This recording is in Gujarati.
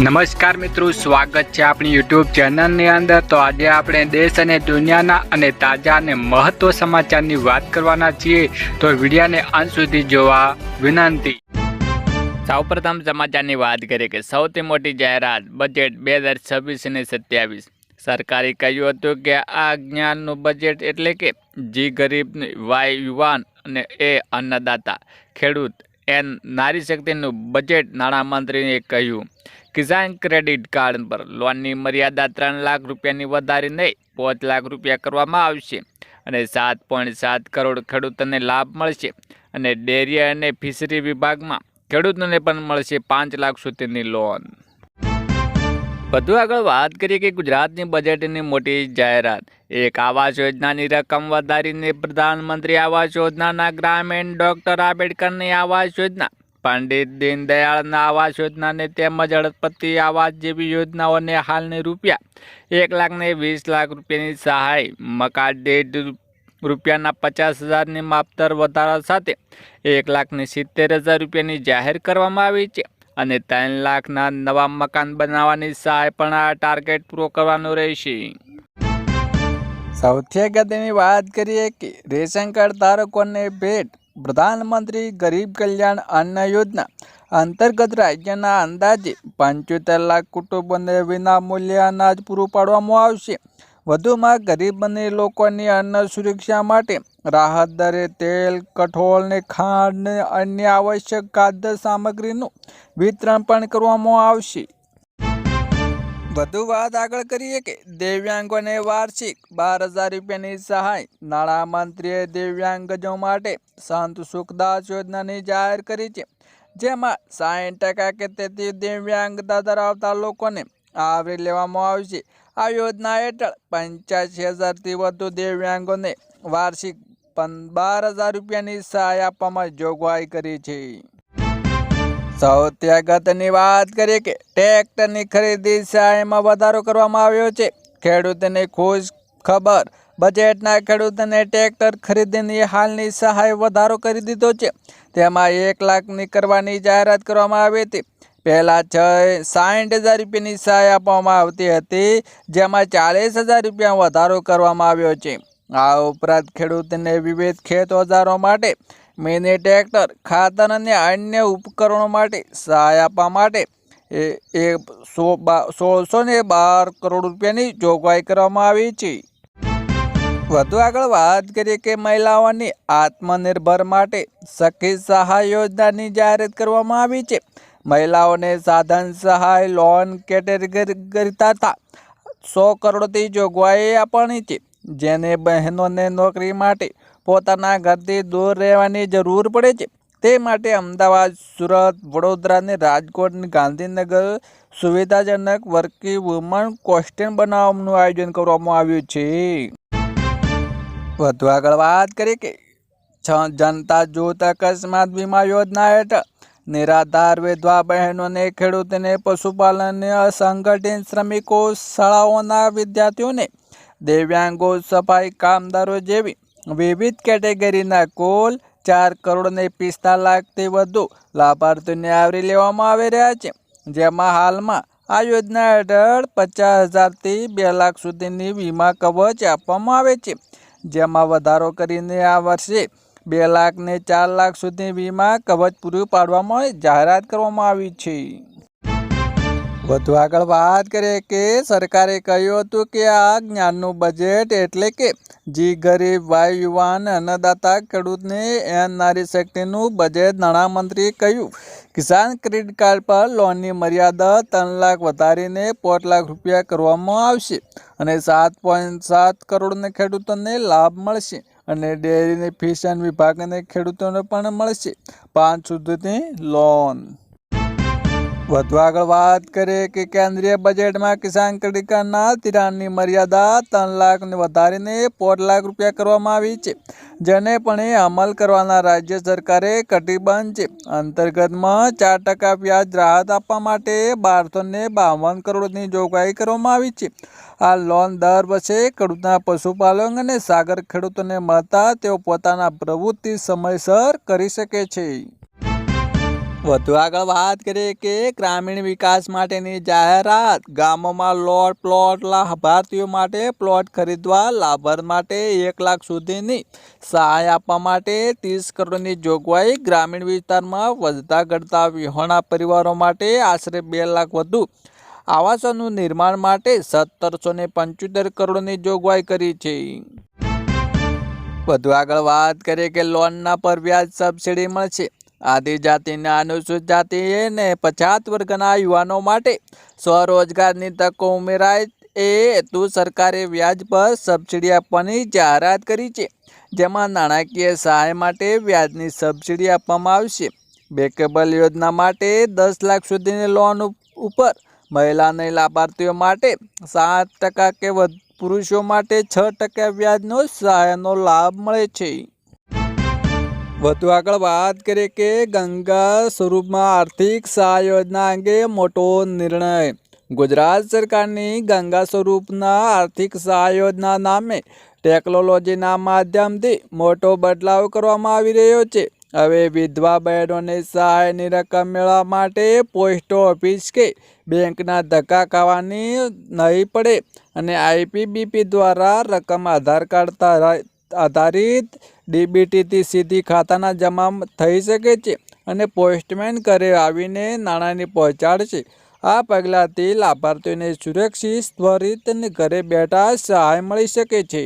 નમસ્કાર મિત્રો, સ્વાગત છે આપણી યુટ્યુબ ચેનલની અંદર। તો આજે આપણે દેશ અને દુનિયાના અને તાજા અને મહત્વ સમાચારની વાત કરવાના છીએ, તો વિડીયોને અંત સુધી જોવા વિનંતી। સૌપ્રથમ સમાચારની વાત કરીએ કે સૌથી મોટી જાહેરાત બજેટ 2026 અને 27। સરકારે કહ્યું હતું કે આ જ્ઞાનનું બજેટ એટલે કે જી ગરીબ, વાય યુવાન અને એ અન્નદાતા, ખેડૂત એન નારી શક્તિનું બજેટ। નાણામંત્રીએ કહ્યું કિસાન ક્રેડિટ કાર્ડ પર લોનની મર્યાદા 3 લાખ રૂપિયાની વધારીને 5 લાખ રૂપિયા કરવામાં આવશે અને 7.7 કરોડ ખેડૂતોને લાભ મળશે અને ડેરી અને ફિશરી વિભાગમાં ખેડૂતોને પણ મળશે 5 લાખ સુધીની લોન। વધુ આગળ વાત કરીએ કે ગુજરાતની બજેટની મોટી જાહેરાત। એક આવાસ યોજનાની રકમ વધારીને પ્રધાનમંત્રી આવાસ યોજનાના ગ્રામીણ, ડોક્ટર આંબેડકરની આવાસ યોજના, પંડિત દીનદયાળના આવાસ યોજનાને તેમજ હળપતિ આવાસ જેવી યોજનાઓને હાલની રૂપિયા 1,20,00,000 રૂપિયાની સહાય, મકાન દીઠ રૂપિયાના 50,000ની માપદર વધારા સાથે 1,70,000 રૂપિયાની જાહેર કરવામાં આવી છે અને 3 લાખના નવા મકાન બનાવવાની સહાય પણ આ ટાર્ગેટ પૂરો કરવાનો રહેશે। સૌથી અગત્યની વાત કરીએ કે રેશન કાર્ડ ધારકોને ભેટ। પ્રધાનમંત્રી ગરીબ કલ્યાણ અન્ન યોજના અંતર્ગત રાજ્યના અંદાજે 75 લાખ કુટુંબોને વિનામૂલ્યે અનાજ પૂરું પાડવામાં આવશે। વધુમાં ગરીબ અને લોકોની અન્ન સુરક્ષા માટે રાહત દરે તેલ, કઠોળ ને ખાંડ ને અન્ય આવશ્યક ખાદ્ય સામગ્રીનું વિતરણ પણ કરવામાં આવશે। વધુ વાત આગળ કરીએ કે દિવ્યાંગોને વાર્ષિક 12,000 રૂપિયાની સહાય। નાણામંત્રીએ દિવ્યાંગજો માટે સંત સુખદાસ યોજનાની જાહેર કરી છે, જેમાં 60% કે તેથી દિવ્યાંગતા ધરાવતા લોકોને આવરી લેવામાં આવશે। આ યોજના હેઠળ 85,000થી વધુ દિવ્યાંગોને વાર્ષિક 12,000 રૂપિયાની સહાય આપવામાં જોગવાઈ કરી છે। સૌથી અગત્યની વાત કરીએ કે ટ્રેક્ટરની ખરીદી સહાયમાં વધારો કરવામાં આવ્યો છે। ખેડૂતોને ખુશ ખબર, બજેટના ખેડૂતોને ટ્રેક્ટર ખરીદીની હાલની સહાય વધારો કરી દીધો છે। તેમાં 1 લાખની કરવાની જાહેરાત કરવામાં આવી હતી। પહેલા 60,000 રૂપિયાની સહાય આપવામાં આવતી હતી, જેમાં 40,000 રૂપિયા વધારો કરવામાં આવ્યો છે। આ ઉપરાંત ખેડૂતોને વિવિધ ખેત ઓજારો માટે, મિની ટ્રેક્ટર, ખાતર અને અન્ય ઉપકરણો માટે સહાય આપવા માટે 1,612 કરોડ રૂપિયાની જોગવાઈ કરવામાં આવી છે। વધુ આગળ વાત કરીએ કે મહિલાઓની આત્મનિર્ભર માટે સખી સહાય યોજનાની જાહેરાત કરવામાં આવી છે। મહિલાઓને સાધન સહાય, લોન કેટેગરી તથા 100 કરોડથી જોગવાઈ આપવાની છે, જેને બહેનોને નોકરી માટે પોતાના ઘરથી દૂર રહેવાની જરૂર પડે છે તે માટે અમદાવાદ, સુરત, વડોદરા અને રાજકોટ, ગાંધીનગર સુવિધાજનક વર્કિંગ વુમન હોસ્ટેલ બનાવવાનું આયોજન કરવામાં આવ્યું છે। વધુ આગળ વાત કરીએ કે જનતા જૂથ અકસ્માત વીમા યોજના હેઠળ નિરાધાર વિધવા બહેનોને, ખેડૂતોને, પશુપાલન, અસંગઠિત શ્રમિકો, શાળાઓના વિદ્યાર્થીઓને, દિવ્યાંગો, સફાઈ કામદારો જેવી વિવિધ કેટેગરીના કુલ 4,45,00,000થી વધુ લાભાર્થીઓને આવરી લેવામાં આવી રહ્યા છે, જેમાં હાલમાં આ યોજના હેઠળ 50,000થી 2 લાખ સુધીની વીમા કવચ આપવામાં આવે છે, જેમાં વધારો કરીને આ વર્ષે 2 લાખ ને 4 લાખ સુધી વીમા કવચ પૂરું પાડવામાં જાહેરાત કરવામાં આવી છે। વધુ આગળ વાત કરીએ કે સરકારે કહ્યું હતું કે આ જ્ઞાનનું બજેટ એટલે કે જી ગરીબ, વાય યુવાન, અન્નદાતા, ખેડૂતને એન નારી શક્તિનું બજેટ। નાણામંત્રીએ કહ્યું કિસાન ક્રેડિટ કાર્ડ પર લોનની મર્યાદા 3 લાખ વધારીને 5 લાખ રૂપિયા કરવામાં આવશે અને 7.7 કરોડ ખેડૂતોને લાભ મળશે અને ડેરી અને ફિશરી વિભાગને ખેડૂતોને પણ મળશે 5 સુધીની લોન। વધુ આગળ વાત કરીએ કે કેન્દ્રીય બજેટમાં કિસાન ક્રેડિટ કાર્ડના ધિરાણની મર્યાદા 3 લાખને વધારીને 5 લાખ રૂપિયા કરવામાં આવી છે, જેને પણ અમલ કરવાના રાજ્ય સરકારે કટિબદ્ધ છે। અંતર્ગતમાં 4% વ્યાજ રાહત આપવા માટે 1,252 કરોડની જોગવાઈ કરવામાં આવી છે। આ લોન દર વર્ષે ખેડૂતના, પશુપાલક અને સાગર ખેડૂતોને મળતા તેઓ પોતાના પ્રવૃત્તિ સમયસર કરી શકે છે। વધુ આગળ વાત કરીએ કે ગ્રામીણ વિકાસ માટેની જાહેરાત, ગામોમાં પ્લોટ લાભાર્થીઓ માટે પ્લોટ ખરીદવા લાભાર્થી માટે 1 લાખ સુધીની સહાય આપવા માટે 30 કરોડની જોગવાઈ, ગ્રામીણ વિસ્તારમાં વધતા ઘટતા વિહોણા પરિવારો માટે આશરે 2 લાખ વધુ આવાસોનું નિર્માણ માટે 1775 કરોડની જોગવાઈ કરી છે. વધુ આગળ વાત કરીએ કે લોનના પર વ્યાજ સબસિડી મળશે. આદિજાતિના, અનુસૂચિત જાતિ અને પછાત વર્ગના યુવાનો માટે સ્વરોજગારની તકો ઉમેરાય એ હેતુ સરકારે વ્યાજ પર સબસિડી આપવાની જાહેરાત કરી છે, જેમાં નાણાકીય સહાય માટે વ્યાજની સબસિડી આપવામાં આવશે. બેકેબલ યોજના માટે 10 લાખ સુધીની લોન ઉપર મહિલા અને લાભાર્થીઓ માટે 7% કે પુરુષો માટે 6% વ્યાજનો સહાયનો લાભ મળે છે. વધુ આગળ વાત કરીએ કે ગંગા સ્વરૂપમાં આર્થિક સહાય યોજના અંગે મોટો નિર્ણય. ગુજરાત સરકારની ગંગા સ્વરૂપના આર્થિક સહાય યોજના નામે ટેકનોલોજીના માધ્યમથી મોટો બદલાવ કરવામાં આવી રહ્યો છે. હવે વિધવા બહેનોને સહાયની રકમ મેળવવા માટે પોસ્ટ ઓફિસ કે બેંકના ધક્કા ખાવાની નહીં પડે અને આઈપીપીબી દ્વારા રકમ આધાર કાર્ડ આધારિત ડીબીટીથી સીધી ખાતાના જમા થઈ શકે છે અને પોસ્ટમેન ઘરે આવીને નાણાંની પહોંચાડશે. આ પગલાંથી લાભાર્થીઓને સુરક્ષિત, ત્વરિત અને ઘરે બેઠા સહાય મળી શકે છે.